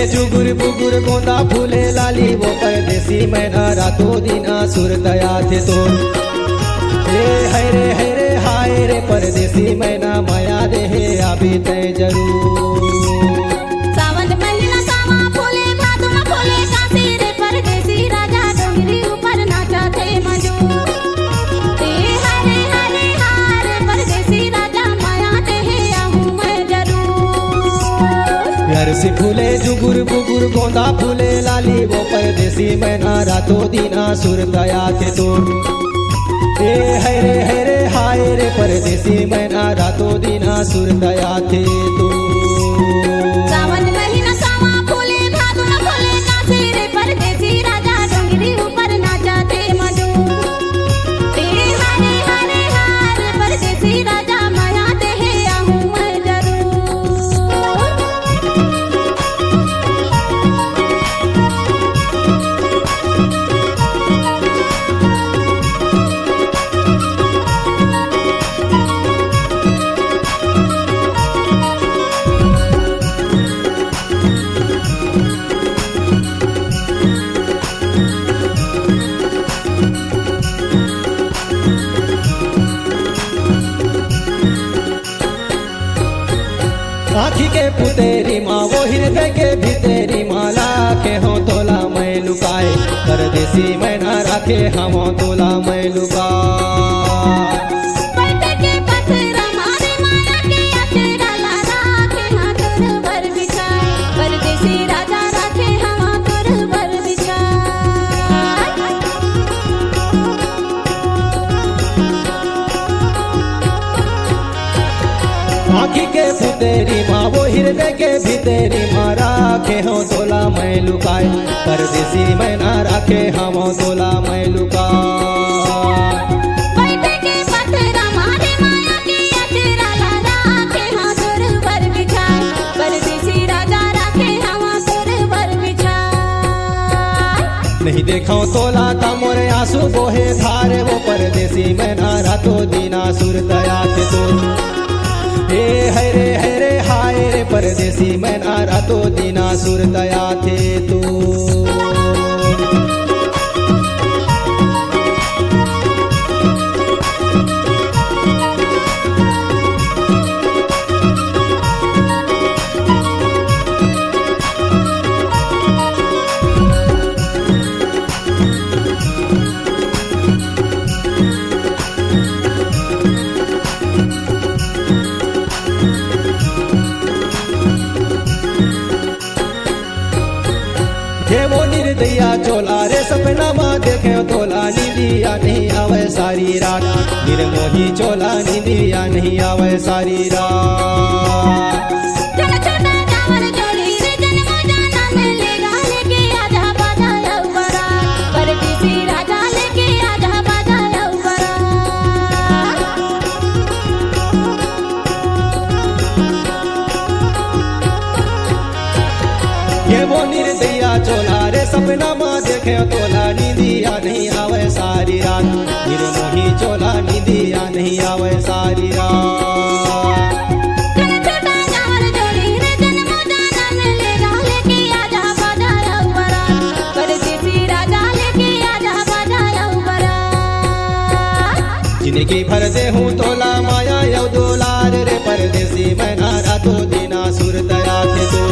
जुगुर बुगुर गोंदा फूले लाली वो परदेसी मैना रातों दिन सुर दया थे तो रे हाय रे परदेसी मैना माया दे अभी तय जरूर। सावन महीना सावा फूले भादो में फूले काशी रे परदेसी राजा डोंगरी ऊपर नाचा थे मजूर। हरे हरे हार परदेसी राजा माया दे आहूं मैं जरूर। घर से फूले जुगुर बुगुर गोंदा फूले लाली वो परदेसी मैना रातों दिन सुर दया थे तो हरे हाय रे परदेसी मैना रातों दिन सुर दया थे तो। सावन महीना सावा फूले भादो में फूले काशी रे परदेसी राजा डोंगरी ऊपर नाचा थे मजूर। हरे हरे हार परदेसी राजा माया दे आहूं मैं जरूर। आँखी के पुतेरी माँ वो हृदय के भीतेरी माला के हो तोला मैं लुकाए परदेसी मैना राखे हम तोला मैं लुकाए। पैटे के पत्थर हमारे माया के अचरा राखे हाँ तोर बर बिछाए परदेसी राजा राखे हाँ तोर बर बिछाए। आँखी के पुतेरी माँ वो हृदय के भीतेरी माँ राखे हो तोला मैं लुकाए परदेसी मैना राखे हम तोला मैं लुकाए। पैटे के पत्थर हमारे माया के अचरा राखे हाँ तोर बर बिछाए परदेसी राजा राखे हाँ तोर बर बिछाए। नहीं देखो तोला का मोरे आंसू बोहे धारे वो परदेसी मैना रातों दीना सुर दया थे तो हरे हाय रे परदेसी मैना रातों दीना सुर दया थे तो। ये वो निर्दया चोला रे सपना माँ देखे तोला निदिया नहीं आवे सारी रात निर्मोही चोला निदिया नहीं आवे सारी रात। छोटा छोटा चावल जोड़ी रे जन्म जाना मिलेगा लेके आजा बाजा ऊपरा परदेसी राजा लेके आजा बाजा ऊपरा। ये वो निर्दया चोला रे सपना माँ देखे तोला निदिया नहीं आवे सारी रात निर्मोही चोला निदिया नहीं आवे सारी रात। छोटा चावल जोड़ी रे जन्म जाना मिलेगा लेके आजा बाजा ऊपरा परदेसी राजा लेके आजा बाजा ऊपरा। जिंदगी भर दे हूँ तोला माया यौ दोलार रे परदेसी मैना रातों दीना सुर दया थे तो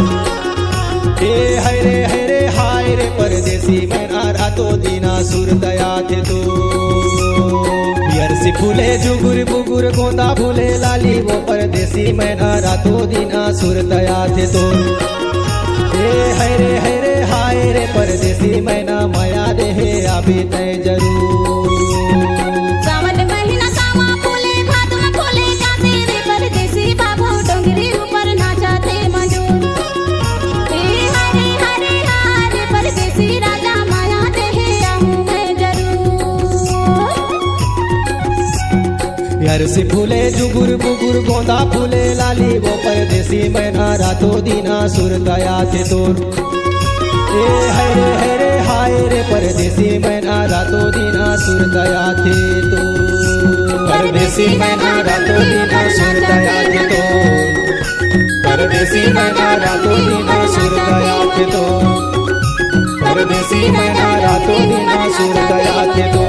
हरे हाय रे परदेसी मैना रातों दीना सुर दया थे तो। पियर से फूले जुगुर बुगुर गोंदा फूले लाली वो परदेसी मैना रातों दीना सुर दया थे तो हरे हाय रे परदेसी मैना माया दे अभी तय जरूर। सावन महीना सावा फूले भादो में फूले काशी रे परदेसी बाबू डोंगरी ऊपर नाचा थे मजूर। हरे हरे हार परदेसी राजा माया दे आहूं मैं जरूर। यार से फूले जुगुर बुगुर गोंदा फूले लाली वो परदेसी मैना रातों दीना सुर दया थे तो हरे हाय रे परदेसी मैना रातों दीना सुर दया थे तो। परदेसी मैना रातों दीना सुर दया थे तो परदेसी मैना रातों दीना सुर दया थे तो। परदेसी मैना रातों दिना सुर दया थे तो।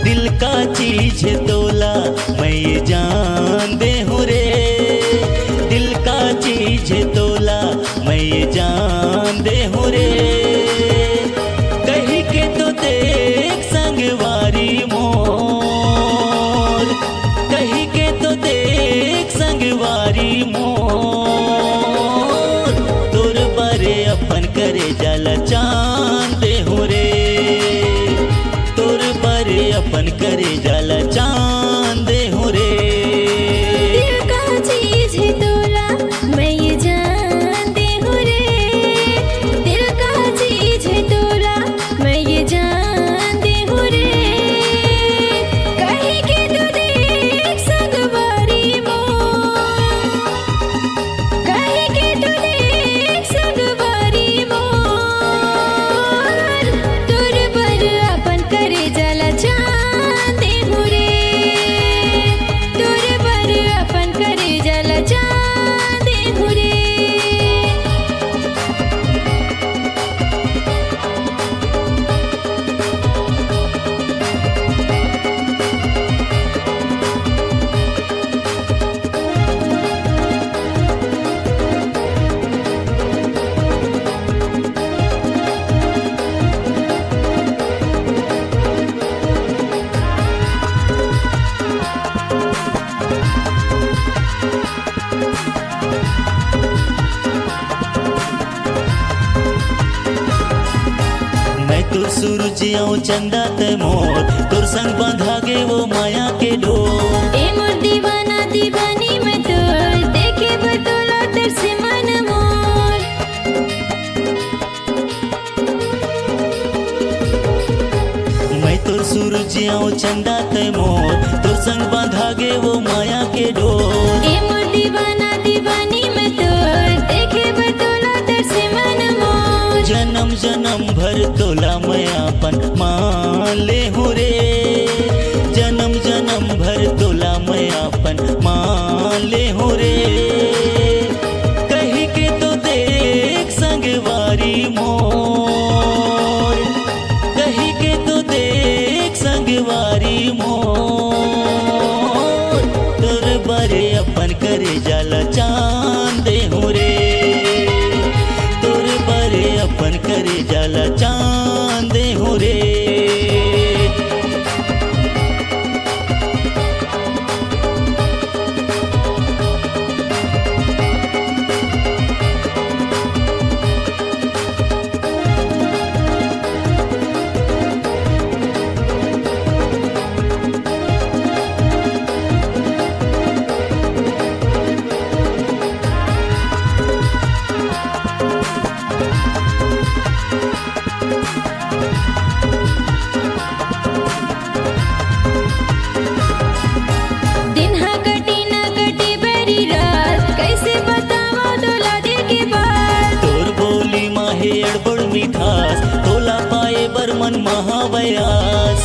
दिल का चीज तोला मैं ये जान दे हूँ रे, दिल का चीज तोला मैं ये जान दे हूँ रे। कहीं के तो देख संगवारी मोर, कहीं के तो देख संगवारी मोर। तोर बारे अपन करे जाला चांद दे हूँ रे, तोर बारे अपन करे जाला चांद दे हूँ रे। दिल का चीज है तोला मैं ये जान दे हूँ रे, दिल का चीज है तोला मैं ये जान दे हूँ रे। कहीं के तो देख संगवारी मोर, कहीं के तो देख संगवारी मोर। तोर पर अपन करे जाला चांद दे हूँ रे, तोर पर अपन करे जाला चांद दे हूँ रे। मैं तो सूरज आऊं चंदा ते मोर, तोर संग बांधा गे वो माया के डोर। ए मोर दीवाना दीवानी मैं तोर, देखे बतौला तेर से मन मोर। मैं तोर सूरज आऊं चंदा ते मोर, तोर संग बांधा गे वो माया के डोर। ए मोर दीवाना दीवानी मैं तोर, देखे बतौला तेर से मन मोर। जन्म जन्म भर तोला मैं अपन मान ले हूँ रे, जन्म जन्म भर तोला मैं अपन मान ले हूँ रे। कहीं के तो देख संगवारी मोर, कहीं के तो देख संगवारी मोर। तोर बारे अपन करे जाला चांद दे हूँ रे, तोर बारे अपन करे जाला चांद दे हूँ रे। दिन हा कटी ना कटी बड़ी रात, कैसे बतावा तोला दिल की बात। तोर बोली माहे अड़बड़ मिठास, तोला पाए बर मन महाबयास।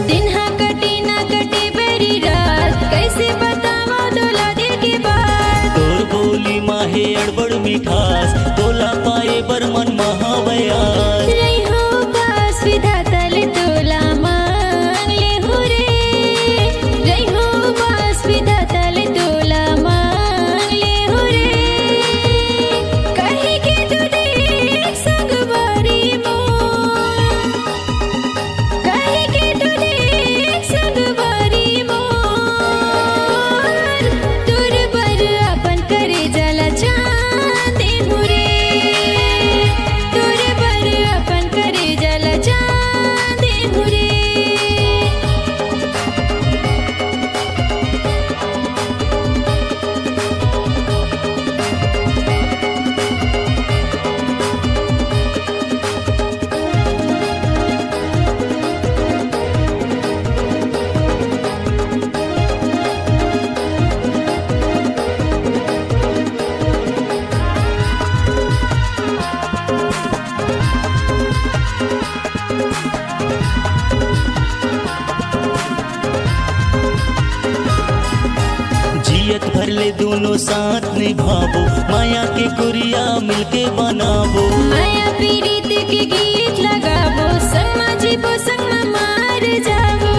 दिन हा कटी ना कटी बड़ी रात, कैसे बतावा तोला दिल की बात। तोर बोली माहे अड़बड़ मिठास, तोला पाए बर मन महाबयास। रही हो पास विधाता ले तोला मांग ले हो रे, रही हो पास विधाता ले तोला मांग ले हो रे। कहीं के तो भले दोनों साथ निभावो, माया के कुरिया मिलके बनावो। माया पीड़ित के गीत लगावो, संगमा जीवो संगमा मार जावो।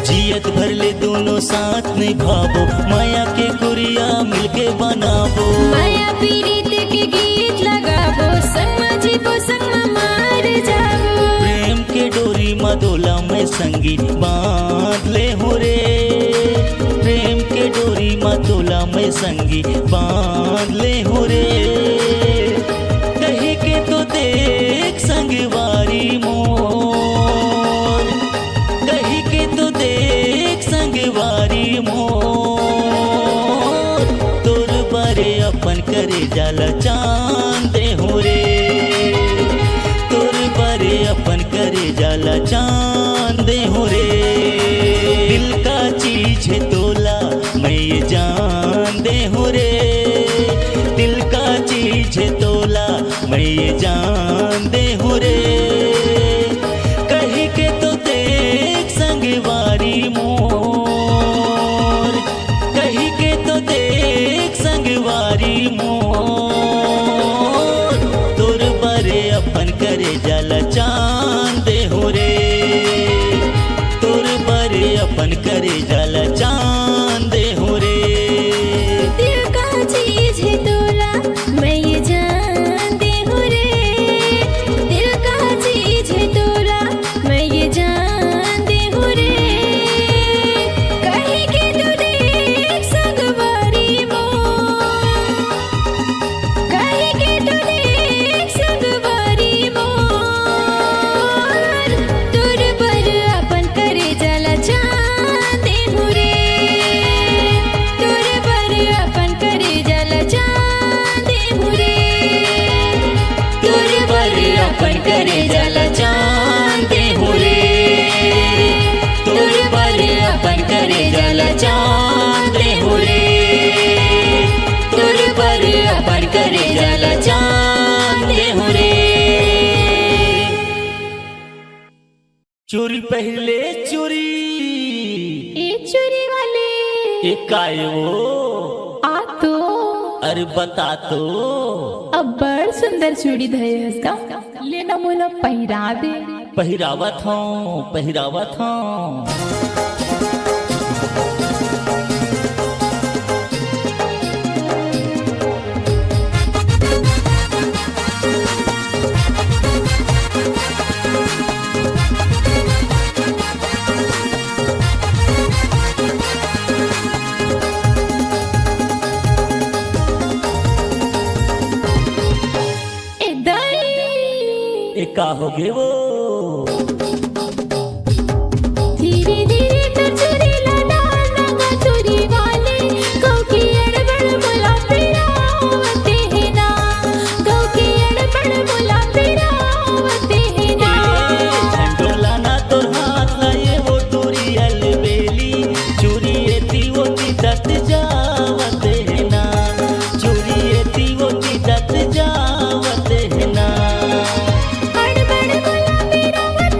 जियत भरले दोनों साथ निभावो, माया के कुरिया मिलके बनावो। माया पीड़ित के गीत लगावो, संगमा जीवो संगमा मार जावो। प्रेम के डोरी मदोला में संगी बांध ले हो रे, प्रेम के डोरी मदोला में संगी बांध ले हो रे। कही के तो देख संगवारी मोर, कही के तो देख संगवारी मोर। तोर बारे अपन करे जाला चांद हो रे, तोर बारे अपन करे जाला चांद हो रे। दिल का चीज है तोला मैं ये जान दे हो रे, दिल का चीज है तोला मैं ये जान दे हो रे। कही के तो देख संगवारी मोर, कही के तो देख संगवारी मोर। तोर बारे अपन करे जाला चांद हो रे, तोर बारे अपन करे जाला चांद हो रे। दिल का चीज है तोला मैं ये जानती हूँ रे, दिल का चीज है तोला मैं ये जानती हूँ रे। कहीं के तू देख संगवारी मोर, कहीं के तू देख संगवारी मोर। तोर पर अपन करे जाला चांदी हूँ रे, तोर पर अपन करे जाला चांदी हूँ रे। तोर पर अपन करे जाला चांदी हूँ रे, तोर पर अपन करे जाला चांदी हूँ रे, तोर पर अपन करे जाला चांदी हूँ रे। चोरी पहले चोरी ए चोरी वाले एक काय वो, आ तो अरे बता तो। अब बड़ सुंदर चूड़ी धरे हसका, लेना मोला पहिरा दे। पहिरावत हूँ पहिरावत हूँ। ए दाई एक का हो गे वो, धीरे धीरे तो चोरी लड़ा लगा चोरी वाले। गौ की अड़बड़ बोला पिरावते है ना, गौ की अड़बड़ बोला पिरावते है ना। झंडोला ना तो हाथ लाए वो टूरी अलबेली, चोरी एती वो की दत जावत है ना, चोरी एती वो की दत जावत है ना। अड़बड़ बोला पिरावते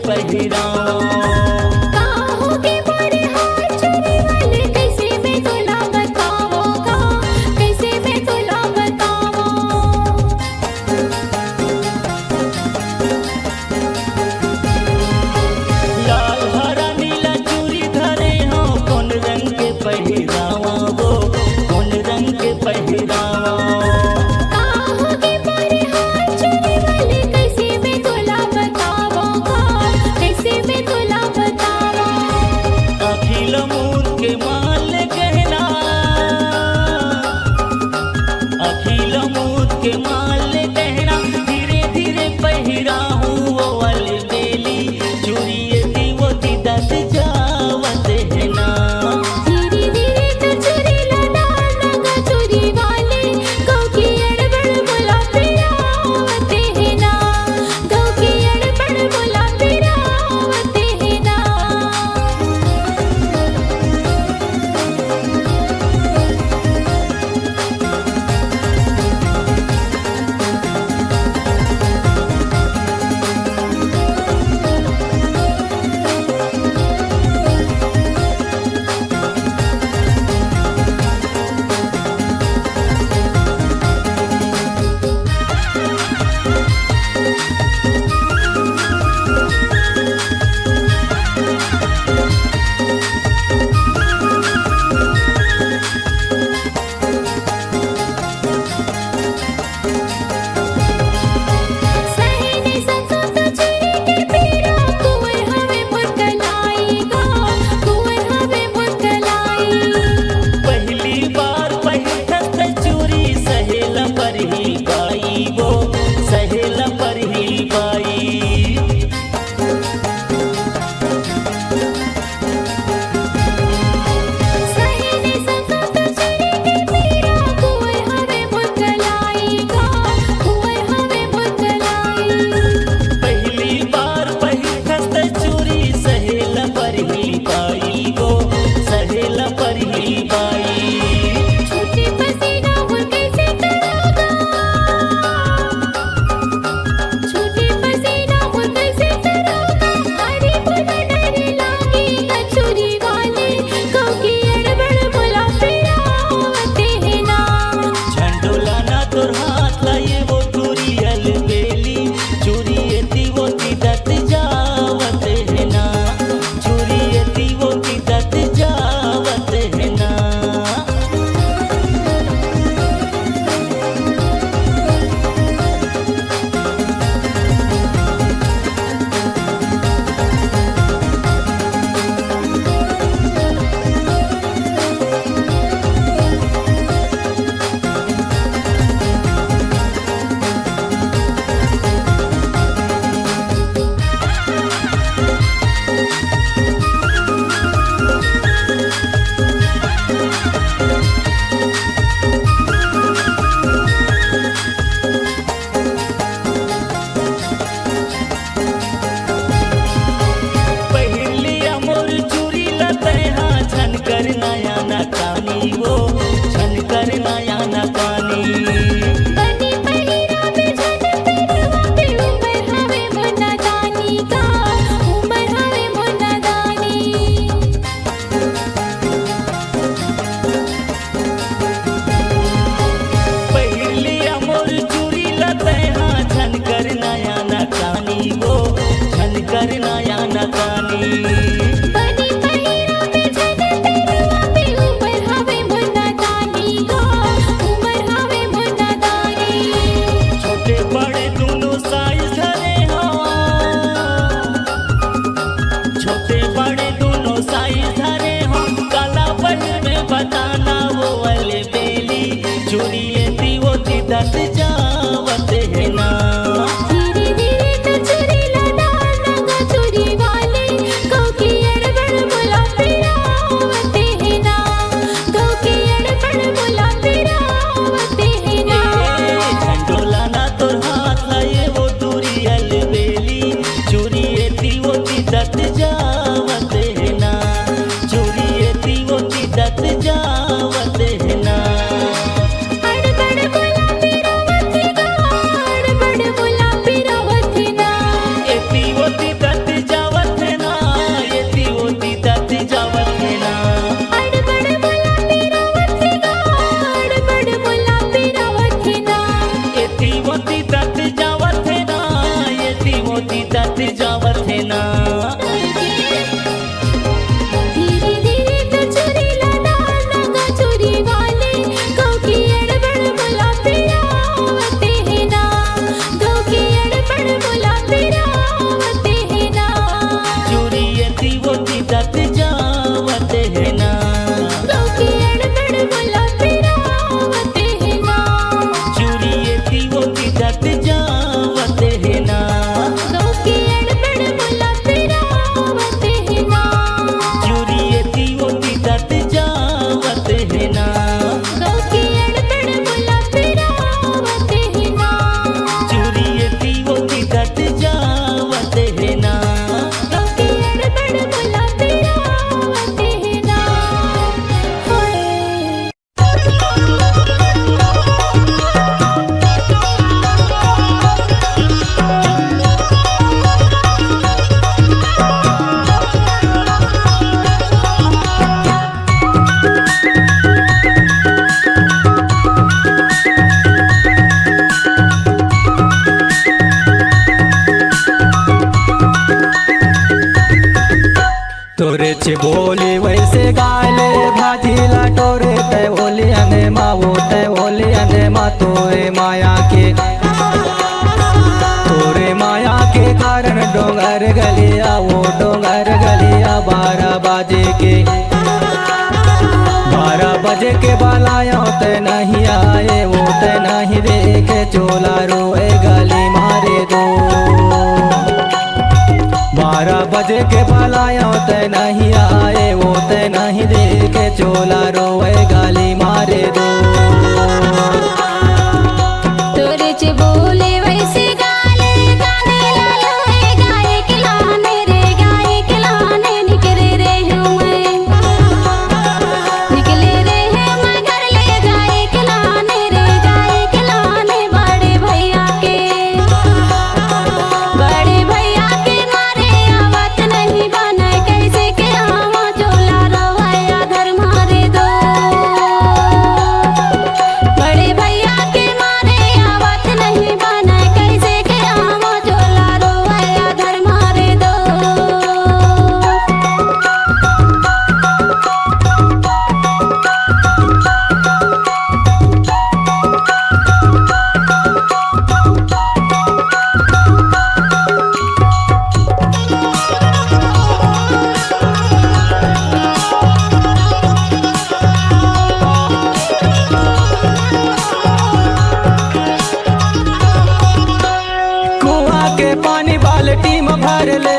पहिरावा। काहो के मोरे हाथ चोरी वाले कैसे मैं तोला बताऊंगा, कैसे मैं तोला बताऊं। लाल हरा नीला चूड़ी धरे हो कौन रंग के पहिरावा वो, कौन रंग के पहिरावा। काहो के मोरे हाथ चोरी वाले कैसे मैं तोला बताऊंगा, कैसे मैं तोला बताऊं। अखिल मूर के माल गहना, अखिल मूर के माल गहना धीरे धीरे पहिरा हूँ वो वाली बेली चूड़ी वो दीदत जावत है ना। धीरे धीरे तो चोरी लगा लगा चोरी वाले गाँव की अड़बड़ बोला पिरावते है ना, गाँव की अड़बड़ बोला पिरावते है ना। सहने सका तो चोरी के पीरा कुंवर हमें मुस्कुराएगा, कुंवर हमें मुस्कुराए। पहली बार पहिरत चूड़ी सहेला पर ही बाई वो, सहेला पर ही बाई। सहने सका तो चोरी के पीरा कुंवर हमें मुस्कुराएगा, कुंवर हमें मुस्कुराए। पहली बार पहिरत चूड़ी सहेला पर ही बाई वो, सहेला पर ही बाई। छोटे पसीना वो कैसे करोगा, छोटे पसीना वो कैसे करोगा। अरे बुला डर लागेगा चोरी वाले गाँव की अड़बड़ बोला पिरावते है ना। झंडोला ना तोर हाथ लाए वो चूड़ी अलबेली चूड़ी एती वो दीदत जावत है ना, चूड़ी एती वो दीदत जावत है ना। पहिरली अमोर चूड़ी लते हाँ झनकर नया नकानी वो, झनकर नया नकानी। बनी पहिरा में झन तेरवा पे उमर हवे मुन्ना दानी का, उमर हवे मुन्ना दानी। पहिरली अमोर चूड़ी लते हाँ झनकर नया नकानी वो, झनकर नया नकानी। बनी पहिरा में झन तेरवा पे उमर हवे मुन्ना दानी का, उमर हवे मुन्ना दानी। छोटे बड़े दोनों साइज धरे हो, छोटे बड़े दोनों साइज धरे हो। काला बन में बताना वो वाले बेली चूड़ी एती वो दीदत जावत है ना। धीरे धीरे तो चोरी लगा लगा चोरी वाले गाँव की अड़बड़ बोला पिरावते है ना, गाँव की अड़बड़ बोला पिरावते है ना। झंडोला ना तोर हाथ लाए वो दूरी अलबेली चूड़ी एती वो दीदत जावत है ना, चूड़ी एती वो दीदत जावत है ना। अड़बड़ बोला पिरावते जावत है ना। धीरे धीरे कचोरी लड़ा लगा चोरी वाले गाँव की अड़बड़ बोला पिरावते है ना। गाँव की अड़बड़ बोला पिरावते है ना। चोरी यती वोती दत जावत है ना। गाँव की अड़बड़ बोला पिरावते है ना। चोरी यती वोती दत जावत है ना। गाँव की अड़बड़ बोला पिरावते है ना। चोरी यती वोती दत जावत है ना। गाँव की अड़बड़ बोला पिरावते है ना। चोरी यती वोती दत जावत है ना। गाँव की अड़बड़ बोला पिरावते है ना। होए तोरे छे बोली वैसे गाले भाजीला टोरे तय बोली अने मावो तय बोली अने मा तोरे माया के कारण डोंगर गलिया वो डोंगर गलिया 12 बजे के बालाया ते नहीं आए वो ते नहीं देखे चोला रोए गली मारे दो। 12 बजे के बालाया ते नहीं आए वो ते नहीं देखे चोला रोए गाली मारे दो। तोरे चे बोले वैसे गाले गाने लालो है गाये खिलाने रे गाये खिलाने निकले रे हूँ मैं। निकले रे है मैं घर ले गाये खिलाने रे गाये खिलाने बड़े भैया के मारे आवत नहीं बने कैसे के आवा चोला रोया घर मारे दो। बड़े भैया के मारे आवत नहीं बने कैसे के आवा चोला रोया घर मारे दो। कुआं के पानी बाल्टी में भर ले।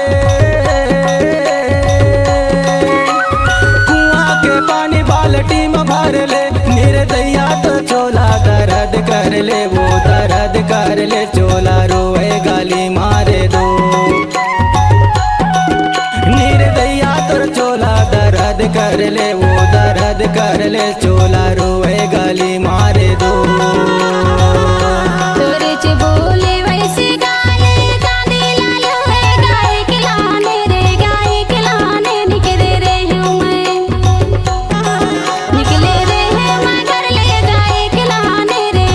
कुआं के पानी बाल्टी में भर ले। निर्दया तो चोला दर्द कर ले वो दर्द कर ले चोला रोए गाली मारे दो। निर्दया तो चोला दर्द कर ले वो दर्द कर ले चोला रोए गाली मारे दो। तोरे चे बोले वैसे गाले गाने लालो है गाये खिलाने रे गाये खिलाने निकले रे हूँ मैं। निकले रे है मैं घर ले गाये खिलाने रे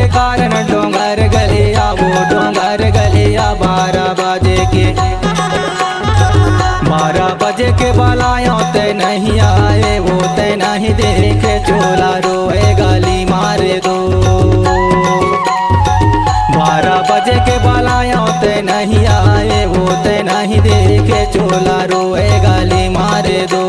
के कारण डोंगर गलिया वो डोंगर गलिया 12 बजे के बलायों ते नहीं आए वो ते नहीं देखे चोला रोए गाली मारे दो 12 बजे के बलायों ते नहीं आए वो ते नहीं देखे चोला रोए गाली मारे दो।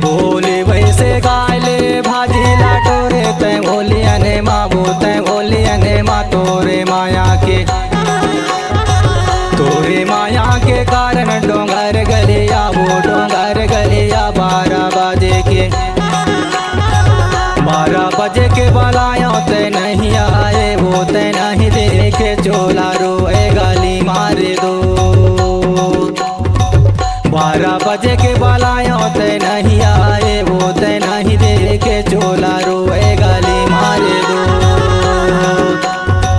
बोले वैसे गायले भाजी लाटो रे तै बोलिया ने माँ वो तै बोलिया ने माँ तोरे माया के कारण डोंगर गलिया वो डोंगर गलिया 12 बजे के बलायों ते नहीं आए वो ते नहीं देखे चोला रोए गाली मारे दो 12 बजे के बलायों ते नहीं आए वो ते नहीं देखे चोला रोए गाली मारे दो।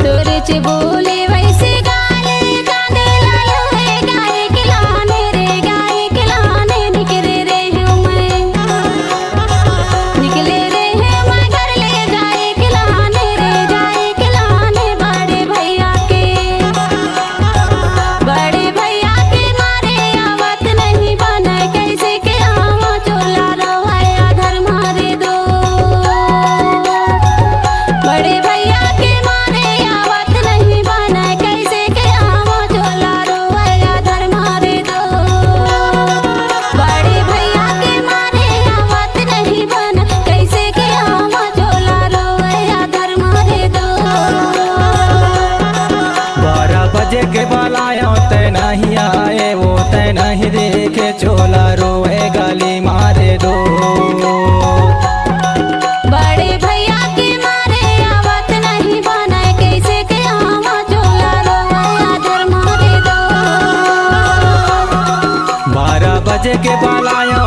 तोरे चे बोले वैसे गाले कांदे लालो है गाय खिलाने रे गाय खिलाने निकले रे हूँ मैं निकले रे है मैं घर ले जाए खिलाने रे जाए खिलाने बड़े भैया के मारे आवत नहीं बने कैसे के आवा चोला रोया धर मारे दो बड़े भैया के मारे आवत नहीं बने कैसे के आवा चोला रोया धर मारे दो बड़े भैया के मारे आवत नहीं बने कैसे के आवा चोला रोया धर मारे दो 12 बजे के बलायों ते नहीं आए वो ते नहीं देखे चोला रोए गाली मारे दो बड़े भैया के मारे आवत नहीं बने कैसे के आवा चोला रोया धर मारे दो 12 बजे के बलायों